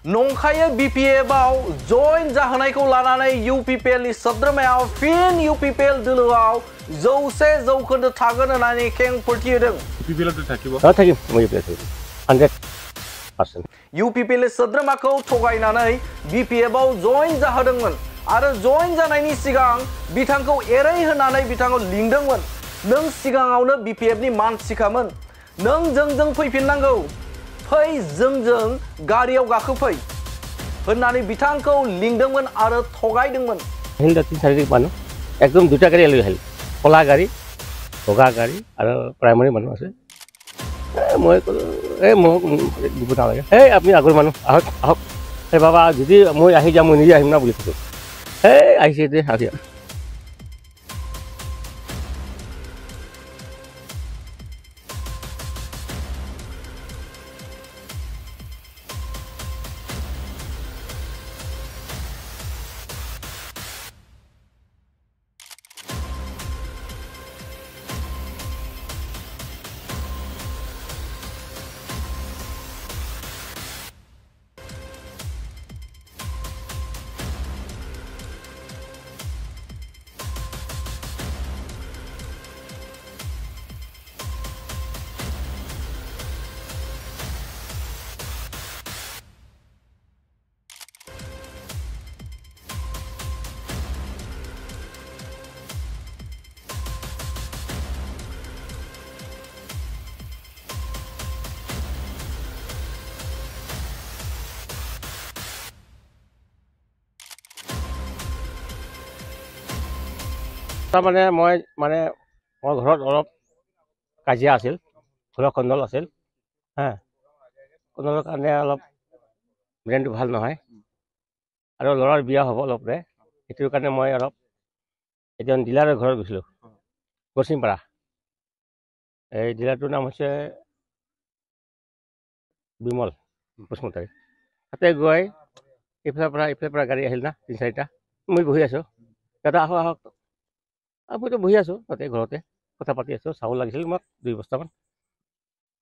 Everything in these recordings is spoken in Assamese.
नंखायै BPF-आव जइन जाहोनायखौ लानानै UPPL नि सोद्रोमायाव फिन UPPL दोलोआव 100% थागोन होननानै खेंफोरथि होदों। UPPL नि सोद्रोमाखौ थगायनानै BPF-आव जइन जाहोदोंमोन आरो जइन जानायनि सिगां बिथांखौ एरै होनानै बिथांखौ लिंदोंमोन। नों सिगाङावनो BPF नि मानसिखामोन। नों जोंजों फैफिननांगौ। फै जोंजों गारियाव गाखोफै होननानै बिथांखौ लिंदोंमोन आरो थगायदोंमन। हिल तीन चारिदिक मानु एकदम दुटा गाड़ी লৈ আহিল কলা গাড়ী বগা গাড়ী আৰু প্ৰাইমাৰী মানুহ আছে মই মোক দিব নালাগে এই আপুনি আগৰ মানুহ আহক আহক এই বাবা যদি মই আহি যাম মই নিজে আহিম না বুলি কৈছো এই আহিছে দে আহি মই ঘৰত অলপ কাজিয়া আছিল ঘৰৰ কন্দল আছিল হ্যাঁ কন্দলৰ কাৰণে অলপ ব্ৰেইনটো ভাল নহয় আৰু ল'ৰাৰ বিয়া হ'ব অলপৰে এটোৰ কাৰণে মই অলপ এজন ডিলাৰৰ ঘৰত গৈছিলো গছিমপাৰা এই ডিলাৰটোৰ নাম হৈছে বিমল বসুমতাৰী তাতে গৈ ইফালৰ পৰা গাড়ী আহিল না 3-4টা মই বহি আছো দাদা আহক আহক মইতো বহি আছো তাতে ঘৰতে কথা পাতি আছো চাউল লাগিছিল মোক 2 বস্তামান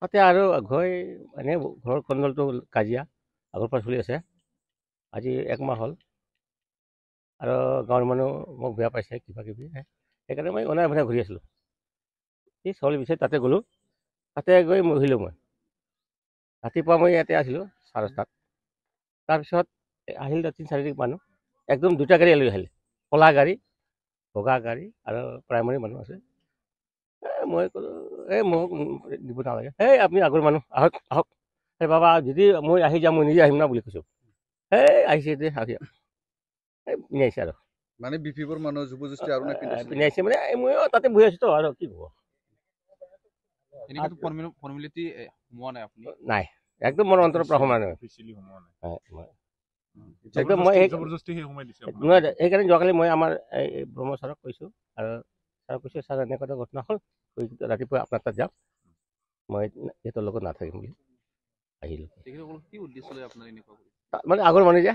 তাতে আৰু গৈ এনে ঘৰৰ কন্দলটো কাজিয়া আগৰ পৰা চলি আছে আজি 1 মাহ হ'ল আৰু গাঁৱৰ মানুহ মোক বেয়া পাইছে কিবা কিবি সেইকাৰণে মই অনাই বনাই ঘূৰি আছিলো এই চাউল বিচাৰি তাতে গ'লো তাতে গৈ বহিলো মই ৰাতিপুৱা মই ইয়াতে আছিলো 7:30 তাৰপিছত আহিল 3-4দিক মানুহ একদম দুটা গাড়ী লৈ আহিল কলা গাড়ী বগা গাড়ী আৰু প্ৰাইমাৰী মানুহ আছে মই মোক দিব নালাগে এই আপুনি আগৰ মানুহ আহক আহক এই বাবা যদি মই আহি যাম মই নিজে আহিম না বুলি কৈছো এই আহিছে দে আহি পিনাইছে আৰু মানে বিপিএফৰ মানুহ জবৰদস্তি আৰু না পিনাইছে মানে মই তাতে বহি আছো তো আৰু কি হ'ব এনেকে ফৰ্মেলিটি হোৱা নাই আপুনি নাই একদম মনৰ অন্তৰৰ পৰা হোৱা নাই অফিচিয়েলি হোৱা নাই একদম মই জবৰদস্তি হে সোমাই দিছে আপোনাৰ এইকাৰণে যোৱাকালি মই আমাৰ ব্ৰহ্ম ছাৰক কৈছো আৰু ছাৰ কৈছে ছাৰ এনেকুৱা ঘটনা হ'ল ৰাতিপুৱা আপোনাৰ তাত যাম মই এতৰ লগত নাথাকিম বুলি আহিলো কি উদ্দেশ্য লৈ আপোনাৰ এনেকুৱা মানে আগৰ মানুহ যে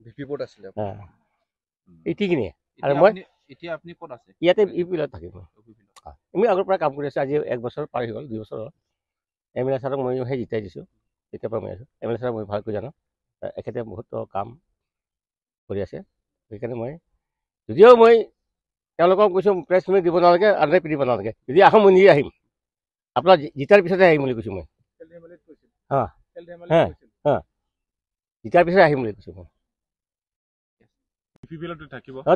বিপিএফত আছিল এটি কিনে আৰু মই এতিয়া আপুনি ক'ত আছে ইয়াতে ইপিলত থাকিম আমি আগৰ পৰা কাম কৰি আছো আজি 1 বছৰ পাৰ হৈ গ'ল 2 বছৰ এমএলএ ছাৰক মই সেই জিতাই দিছো তেতিয়া পৰা মই আছো এমএলএ ছাৰক মই ভালকৈ জানো এখেতে বহুত কাম কৰি আছে সেইকাৰণে মই যদিও মই তেওঁলোকক কৈছো প্ৰেছ মিট দিব নালাগে আৰু দিব নালাগে যদি আহোঁ মই নিজে আহিম আপোনাৰ জিতাৰ পিছতে আহিম বুলি কৈছো মই জিতাৰ পিছতে আহিম বুলি কৈছো মই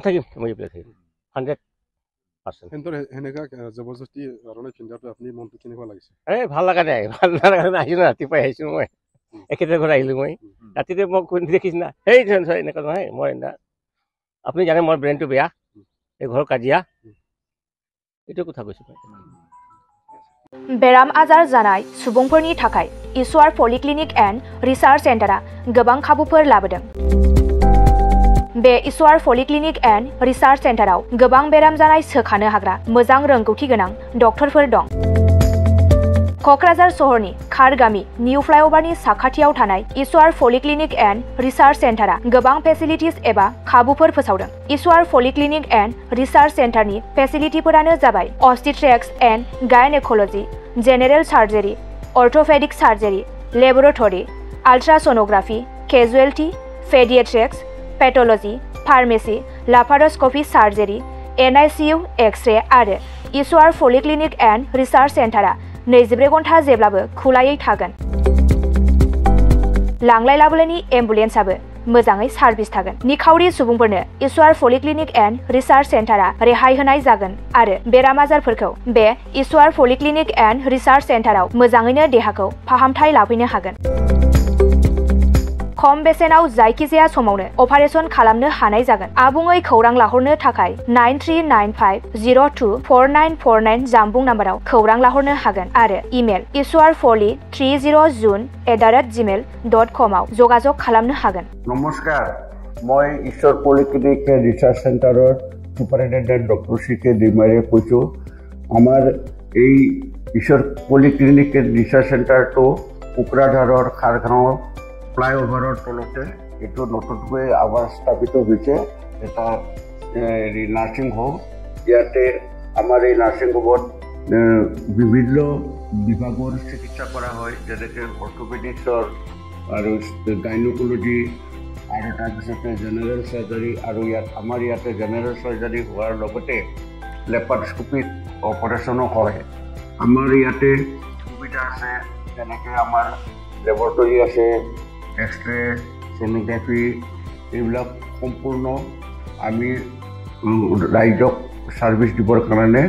থাকিম মই থাকিম 100% হেনেকা জবৰদস্তি কাৰণে চিন্তাটো আপুনি মনটো কেনেকুৱা লাগিছে ভাল লগা নাই ভাল লগা নাই আহিলো ৰাতিপুৱাই আহিছো মই একেটা ঘৰ আহিলো মই ৰাতিতে মোক দেখিছ না সেই এনেকুৱা নহয় মই আপুনি জানে মোৰ ব্ৰেইনটো বেয়া এই ঘৰ কাজিয়া এইটো কথা কৈছো बेराम आजार जानाय सुबुंफोरनि थाखाय ईश्वर पलिक्लिनिक एन्ड रिसार्च सेन्टारा गोबां खाबुफोर लाबोदों बे ईश्वर पलिक्लिनिक एन्ड रिसार्च सेन्टाराव गोबां बेराम जानाय सोखानो हाग्रा मोजां रोंगौथि गोनां डक्टरफोर दं क'क्राझार सहरनि खारगामि निउ फ्लाइओभारनि साखाथियाव थानाय ईश्वर पलिक्लिनिक एन्ड रिसार्च सेन्टारा गोबां फेसिलिटिज एबा खाबुफोर फोसावदों ईश्वर पलिक्लिनिक एन्ड रिसार्च सेन्टारनि फेसिलिटिफोरानो जाबाय obstetrics and gynaecology general surgery orthopaedic surgery laboratory ultrasonography casualty, paediatrics, pathology, pharmacy, laparoscopy surgery, NICU, x-ray आरो इसवार पलिक्लिनिक एन्ड रिसार्च सेन्टारा 24 घन्टा जेब्लाबो खुलायै थागोन। लांलाय लाबोलायनि एम्बुलेन्सआबो मोजाङै सार्भिस थागोन। निखावरि सुबुंफोरनो इसवार पलिक्लिनिक एन्ड रिसार्च सेन्टारा रेहाय होनाय जागोन आरो बेराम आजारफोरखौ बे इसवार पलिक्लिनिक एन्ड रिसार्च सेन्टाराव मोजाङैनो देहाखौ फाहामथाय लाफैनो हागोन। खम बेसेनाव जायखिजाया समावनो अपारेशन खालामनो हानाय जागोन। आबुङै खौरां लाहरनो थाखाय 9395024949 जानबुं नाम्बाराव खौरां लाहरनो हागोन आरो इमेल iswarpoli30june@gmail.com आव जगाजग खालामनो हागोन। नमस्कार, मैं ईश्वर पलिक्लिनिक रिसार्च सेंटारर सुपारिटेंडेंट डॉक्टर CK दैमारीয়ে কৈছো। आमार এই ईश्वर पलिक्लिनिक रिसार्च सेंटारটো কোকৰাঝাৰৰ খাৰগাঁও ফ্লাইঅভাৰৰ তলতে এইটো নতুনকৈ আবাৰ স্থাপিত হৈছে এটা নাৰ্ছিং হোম। ইয়াতে আমাৰ এই নাৰ্ছিং হোমত বিভিন্ন বিভাগৰ চিকিৎসা কৰা হয়, যেনেকৈ অৰ্থপেডিক্সৰ আৰু গাইনকলজি আৰু তাৰপিছতে জেনেৰেল চাৰ্জাৰী, আৰু আমাৰ ইয়াতে জেনেৰেল চাৰ্জাৰী হোৱাৰ লগতে লেপাৰস্কপিক অপাৰেশ্যনো হয়। আমাৰ ইয়াতে সুবিধা আছে, যেনেকৈ আমাৰ লেবৰেটৰী আছে, एक्स-रे, सोनोग्राफी, এইবিলাক সম্পূৰ্ণ আমি ৰাইজক সাৰ্ভিস দিবৰ কাৰণে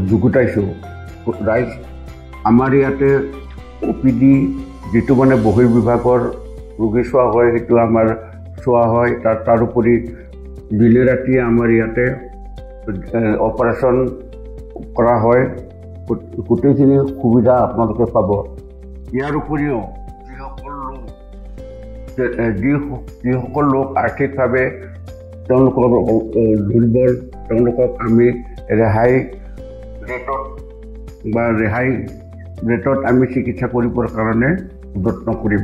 যুগুতাইছোঁ। ৰাইজ আমাৰ ইয়াতে OPD যেটো মানে বহিৰ্বিভাগৰ ৰোগী চোৱা হয় সেইটো আমাৰ চোৱা হয়। তাৰোপৰি দিনে ৰাতি আমাৰ ইয়াতে অপাৰেশ্যন কৰা হয়। গোটেইখিনি সুবিধা আপোনালোকে পাব। ইয়াৰ উপৰিও যিসকল লোক আৰ্থিকভাৱে তেওঁলোকৰ দুৰ্বল, তেওঁলোকক আমি ৰেহাই ৰেটত আমি চিকিৎসা কৰিবৰ কাৰণে যত্ন কৰিম।